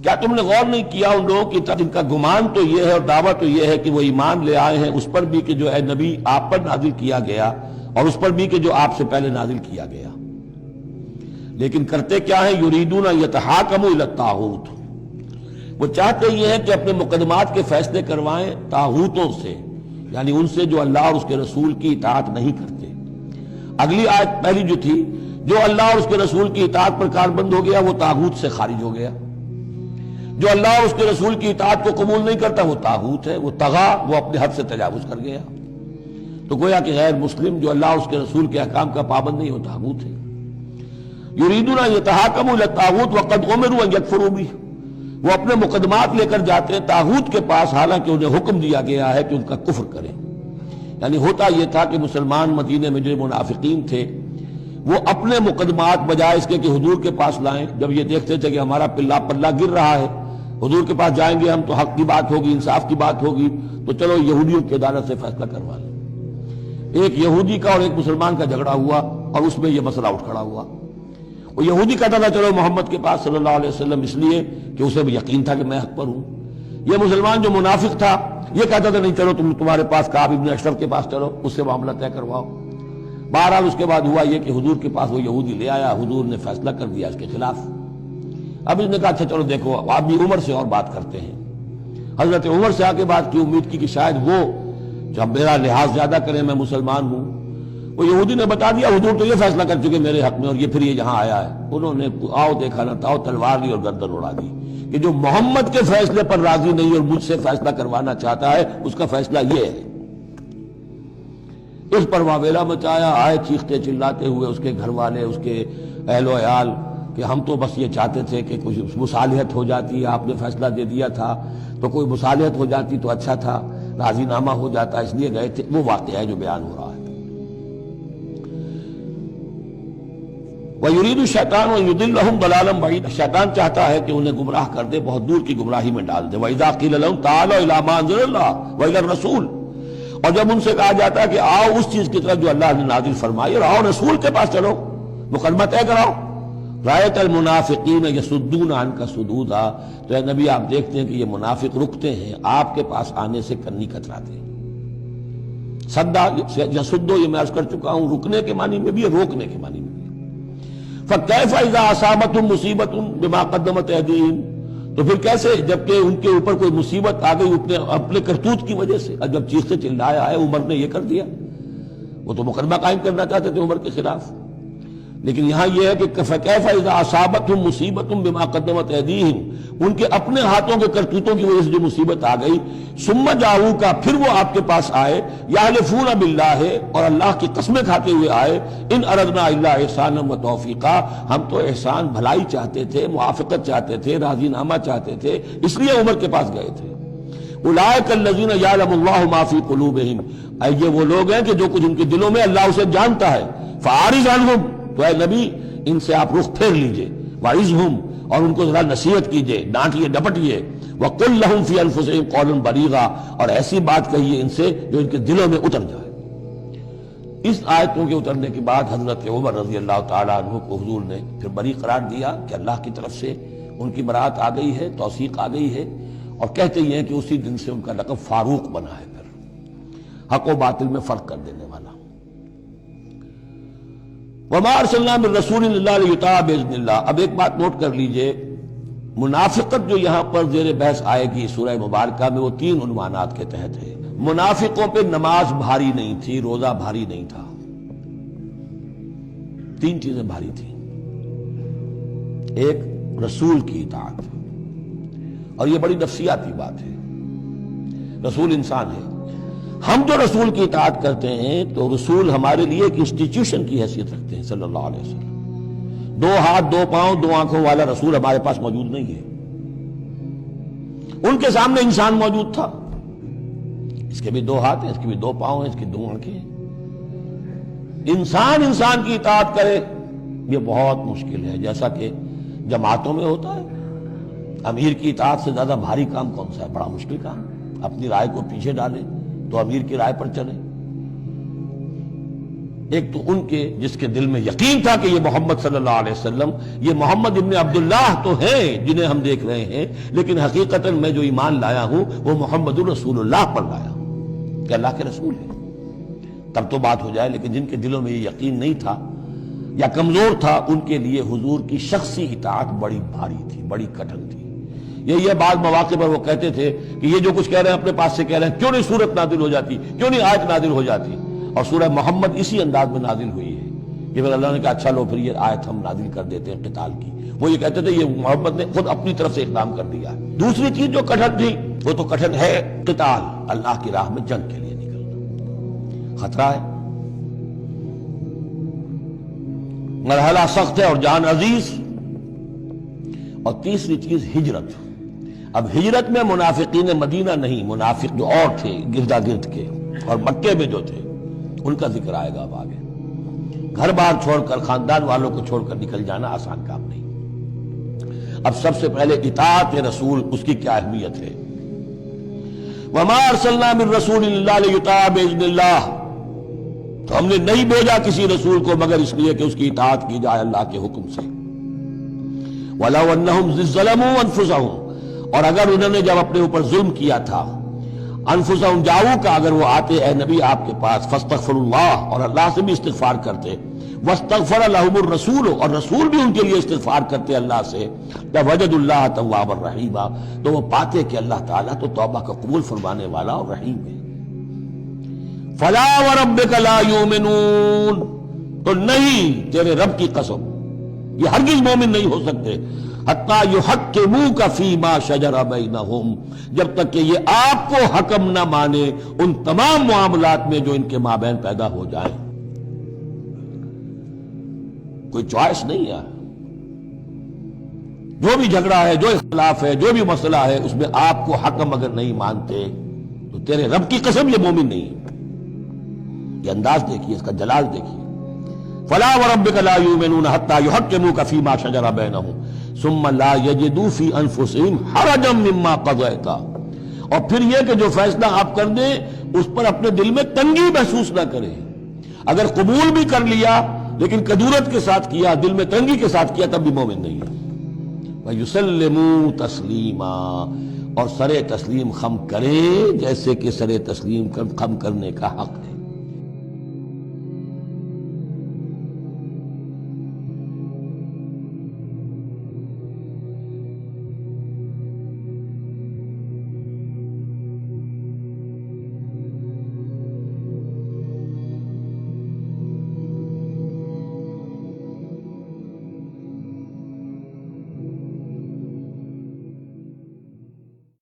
کیا تم نے غور نہیں کیا ان لوگوں کی طرف جن کا گمان تو یہ ہے اور دعویٰ تو یہ ہے کہ وہ ایمان لے آئے ہیں اس پر بھی کہ جو ہے نبی آپ پر نازل کیا گیا اور اس پر بھی کہ جو آپ سے پہلے نازل کیا گیا، لیکن کرتے کیا ہیں؟ یریدون یتحاکموا الی الطاغوت، وہ چاہتے یہ ہیں کہ اپنے مقدمات کے فیصلے کروائیں طاغوتوں سے، یعنی ان سے جو اللہ اور اس کے رسول کی اطاعت نہیں کرتے۔ اگلی آیت پہلی جو تھی، جو اللہ اور اس کے رسول کی اطاعت پر کاربند ہو گیا وہ طاغوت سے خارج ہو گیا، جو اللہ اور اس کے رسول کی اطاعت کو قبول نہیں کرتا وہ طاغوت ہے، وہ طغا، وہ اپنے حد سے تجاوز کر گیا۔ تو گویا کہ غیر مسلم جو اللہ اور اس کے رسول کے احکام کا پابند نہیں وہ طاغوت ہے۔ یریدون ان یتحاکموا الی الطاغوت وقد امروا ان یکفروا بہ، وہ اپنے مقدمات لے کر جاتے ہیں طاغوت کے پاس حالانکہ انہیں حکم دیا گیا ہے کہ ان کا کفر کریں۔ یعنی ہوتا یہ تھا کہ مسلمان مدینے میں جو منافقین تھے وہ اپنے مقدمات بجائے اس کے کہ حضور کے پاس لائیں، جب یہ دیکھتے تھے کہ ہمارا پلہ گر رہا ہے، حضور کے پاس جائیں گے ہم تو حق کی بات ہوگی، انصاف کی بات ہوگی، تو چلو یہودیوں کی عدالت سے فیصلہ کروا لیں۔ ایک یہودی کا اور ایک مسلمان کا جھگڑا ہوا اور اس میں یہ مسئلہ اٹھ کھڑا ہوا۔ وہ یہودی کہتا تھا چلو محمد کے پاس صلی اللہ علیہ وسلم، اس لیے کہ اسے بھی یقین تھا کہ میں حق پر ہوں۔ یہ مسلمان جو منافق تھا یہ کہتا تھا نہیں چلو تمہارے پاس کعب ابن اشرف کے پاس چلو، اس سے معاملہ طے کرواؤ۔ بہرحال اس کے بعد ہوا یہ کہ حضور کے پاس وہ یہودی لے آیا، حضور نے فیصلہ کر دیا اس کے خلاف۔ اب اس نے کہا اچھا چلو دیکھو آپ بھی عمر سے اور بات کرتے ہیں۔ حضرت عمر سے آ کے بات کی، امید کی کہ شاید وہ جب میرا لحاظ زیادہ کریں، میں مسلمان ہوں۔ وہ یہودی نے بتا دیا حضور تو یہ فیصلہ کر چکے میرے حق میں اور یہ پھر یہ یہاں آیا ہے۔ انہوں نے آؤ دیکھا نہ تھا، تلوار لی اور گردن اڑا دی کہ جو محمد کے فیصلے پر راضی نہیں اور مجھ سے فیصلہ کروانا چاہتا ہے اس کا فیصلہ یہ ہے۔ اس پر واویلا مچایا، آئے چیختے چلاتے ہوئے اس کے گھر والے، اس کے اہل و عیال کہ ہم تو بس یہ چاہتے تھے کہ کچھ مصالحت ہو جاتی، آپ نے فیصلہ دے دیا تھا تو کوئی مصالحت ہو جاتی تو اچھا تھا، راضی نامہ ہو جاتا، اس لیے گئے تھے۔ وہ واقعہ ہے جو بیان ہو رہا ہے۔ وَيُرِيدُ الشَّيْطَانُ أَن يُضِلَّهُمْ ضَلَالًا بَعِيدًا، شیطان چاہتا ہے کہ انہیں گمراہ کر دے، بہت دور کی گمراہی میں ڈال دے۔ وَإِذَا قِيلَ لَهُمْ تَعَالَوْا إِلَىٰ مَا أَنزَلَ اللَّهُ وَإِلَى الرَّسُولِ، اور جب ان سے کہا جاتا ہے کہ آؤ اس چیز کی طرف جو اللہ نے نازل فرمائی اور آؤ رسول کے پاس چلو، مقدمہ طے کراؤ۔ رَأَيْتَ الْمُنَافِقِينَ يَصُدُّونَ عَنْكَ صُدُودًا، تو اے نبی آپ دیکھتے ہیں کہ یہ منافق رکتے ہیں آپ کے پاس آنے سے، کنی کتراتے ہیں۔ صدا یصدو یہ میں عرض کر چکا ہوں، رکنے کے معنی میں بھی ہے، روکنے کے معنی میں بھی۔ فَكَيْفَ إِذَا أَصَابَتْهُمْ مُصِيبَةٌ بِمَا قَدَّمَتْ أَيْدِيهِمْ، تو پھر کیسے جبکہ ان کے اوپر کوئی مصیبت آ گئی اپنے کرتوت کی وجہ سے، جب چیختے چلایا ہے عمر نے یہ کر دیا، وہ تو مقدمہ قائم کرنا چاہتے تھے عمر کے خلاف، لیکن یہاں یہ ہے کہ فَكَيْفَ إِذَا أَصَابَتْهُمْ مُصِيبَةٌ بِمَا قَدَّمَتْ أَيْدِيهِمْ، ان کے اپنے ہاتھوں کے کرتوتوں کی وجہ سے جو مصیبت آ گئی، ثُمَّ جَاءُوكَ، پھر وہ آپ کے پاس آئے، يَحْلِفُونَ بِاللَّهِ، اور اللہ کی قسمیں کھاتے ہوئے آئے، إِنْ أَرَدْنَا إِلَّا إِحْسَانًا وَتَوْفِيقًا، ہم تو احسان بھلائی چاہتے تھے، موافقت چاہتے تھے، راضی نامہ چاہتے تھے، اس لیے عمر کے پاس گئے تھے۔ أُولَٰئِكَ الَّذِينَ يَعْلَمُ اللَّهُ مَا فِي قُلُوبِهِمْ، یہ وہ لوگ ہیں کہ جو کچھ ان کے دلوں میں اللہ اسے جانتا ہے۔ فَأَعْرِضْ عَنْهُمْ، تو اے نبی ان سے آپ رخ پھیر لیجئے، وَعِظْهُمْ، اور ان کو ذرا نصیحت کیجئے، ڈانٹیے ڈپٹیے، وَقُلْ لَهُمْ فِي أَنفُسِهِمْ قَوْلًا بَلِيغًا، اور ایسی بات کہیے ان سے جو ان کے دلوں میں اتر جائے۔ اس آیتوں کے اترنے کے بعد حضرت عمر رضی اللہ تعالیٰ عنہ کو حضور نے پھر بری قرار دیا کہ اللہ کی طرف سے ان کی برات آ گئی ہے، توثیق آ گئی ہے، اور کہتے یہ ہیں کہ اسی دن سے ان کا لقب فاروق بنا ہے، پھر حق و باطل میں فرق کر دینے والا۔ وَمَا أَرْسَلْنَا مِن رَّسُولٍ إِلَّا لِيُطَاعَ بِإِذْنِ اللَّهِ، اب ایک بات نوٹ کر لیجئے، منافقت جو یہاں پر زیر بحث آئے گی سورہ مبارکہ میں، وہ 3 عنوانات کے تحت ہے۔ منافقوں پہ نماز بھاری نہیں تھی، روزہ بھاری نہیں تھا، 3 چیزیں بھاری تھیں۔ ایک رسول کی اطاعت، اور یہ بڑی نفسیاتی بات ہے، رسول انسان ہے، ہم جو رسول کی اطاعت کرتے ہیں تو رسول ہمارے لیے ایک انسٹیٹیوشن کی حیثیت رکھتے ہیں صلی اللہ علیہ وسلم۔ 2 ہاتھ 2 پاؤں 2 آنکھوں والا رسول ہمارے پاس موجود نہیں ہے، ان کے سامنے انسان موجود تھا، اس کے بھی 2 ہاتھ ہیں، اس کے بھی 2 پاؤں ہیں، اس کی 2 آنکھیں ہیں۔ انسان کی اطاعت کرے یہ بہت مشکل ہے، جیسا کہ جماعتوں میں ہوتا ہے۔ امیر کی اطاعت سے زیادہ بھاری کام کون سا ہے؟ بڑا مشکل کام، اپنی رائے کو پیچھے ڈالیں تو امیر کی رائے پر چلیں۔ ایک تو ان کے جس کے دل میں یقین تھا کہ یہ محمد صلی اللہ علیہ وسلم، یہ محمد ابن عبداللہ تو ہیں جنہیں ہم دیکھ رہے ہیں، لیکن حقیقتاً میں جو ایمان لایا ہوں وہ محمد الرسول اللہ پر لایا ہوں کہ اللہ کے رسول ہے، تب تو بات ہو جائے۔ لیکن جن کے دلوں میں یہ یقین نہیں تھا یا کمزور تھا، ان کے لیے حضور کی شخصی اطاعت بڑی بھاری تھی، بڑی کٹن تھی۔ یہ بعض مواقع پر وہ کہتے تھے کہ یہ جو کچھ کہہ رہے ہیں اپنے پاس سے کہہ رہے ہیں، کیوں نہیں سورت نازل ہو جاتی، کیوں نہیں آیت نازل ہو جاتی؟ اور سورہ محمد اسی انداز میں نازل ہوئی ہے کہ پھر اللہ نے کہا اچھا لو پھر یہ آیت ہم نازل کر دیتے ہیں قتال کی۔ وہ یہ کہتے تھے یہ محمد نے خود اپنی طرف سے اقدام کر دیا۔ دوسری چیز جو کٹھن تھی وہ تو کٹھن ہے قتال، اللہ کی راہ میں جنگ کے لیے نکلنا خطرہ ہے، مرحلہ سخت ہے اور جان عزیز۔ اور تیسری چیز ہجرت۔ اب ہجرت میں منافقین مدینہ نہیں، منافق جو اور تھے گردا گرد کے اور مکے میں جو تھے ان کا ذکر آئے گا اب آگے۔ گھر بار چھوڑ کر، خاندان والوں کو چھوڑ کر نکل جانا آسان کام نہیں۔ اب سب سے پہلے اطاعت رسول، اس کی کیا اہمیت ہے۔ وَمَا أَرْسَلْنَا مِن رَّسُولٍ إِلَّا لِيُطَاعَ بِإِذْنِ اللَّهِ، تو ہم نے نہیں بھیجا کسی رسول کو مگر اس لیے کہ اس کی اطاعت کی جائے اللہ کے حکم سے۔ وَلَوْ أَنَّهُمْ ظَلَمُوا أَنفُسَهُمْ، اور اگر انہوں نے جب اپنے اوپر ظلم کیا تھا، انفسہم جاؤ کا، اگر وہ آتے اے نبی آپ کے پاس، فاستغفروا اللہ، اور اللہ سے بھی استغفار کرتے، واستغفر لہم الرسول، اور رسول بھی ان کے لیے استغفار کرتے اللہ سے، لوجدوا اللہ توابا رحیما، تو وہ پاتے کہ اللہ تعالیٰ تو توبہ کا قبول فرمانے والا اور رحیم ہے۔ فلا وربک لا یؤمنون، تو نہیں، تیرے رب کی قسم، یہ ہرگز مومن نہیں ہو سکتے، حتیٰ یحکموک فیما شجر بینہم، جب تک کہ یہ آپ کو حکم نہ مانے ان تمام معاملات میں جو ان کے مابین پیدا ہو جائے۔ کوئی چوائس نہیں ہے، جو بھی جھگڑا ہے، جو اختلاف ہے، جو بھی مسئلہ ہے، اس میں آپ کو حکم اگر نہیں مانتے تو تیرے رب کی قسم یہ مومن نہیں ہے۔ یہ انداز دیکھیے، اس کا جلال دیکھیے۔ فلا وربک لا یؤمنون حتى یحکموک فیما شجر بینہم ثم لا یجدوا فی انفسہم حرجا مما قضیت، اور پھر یہ کہ جو فیصلہ آپ کر دیں اس پر اپنے دل میں تنگی محسوس نہ کریں۔ اگر قبول بھی کر لیا لیکن کدورت کے ساتھ کیا، دل میں تنگی کے ساتھ کیا، تب بھی مومن نہیں ہے۔ وَيُسَلِّمُوا تَسْلِيمًا، اور سر تسلیم خم کرے جیسے کہ سر تسلیم خم کرنے کا حق ہے۔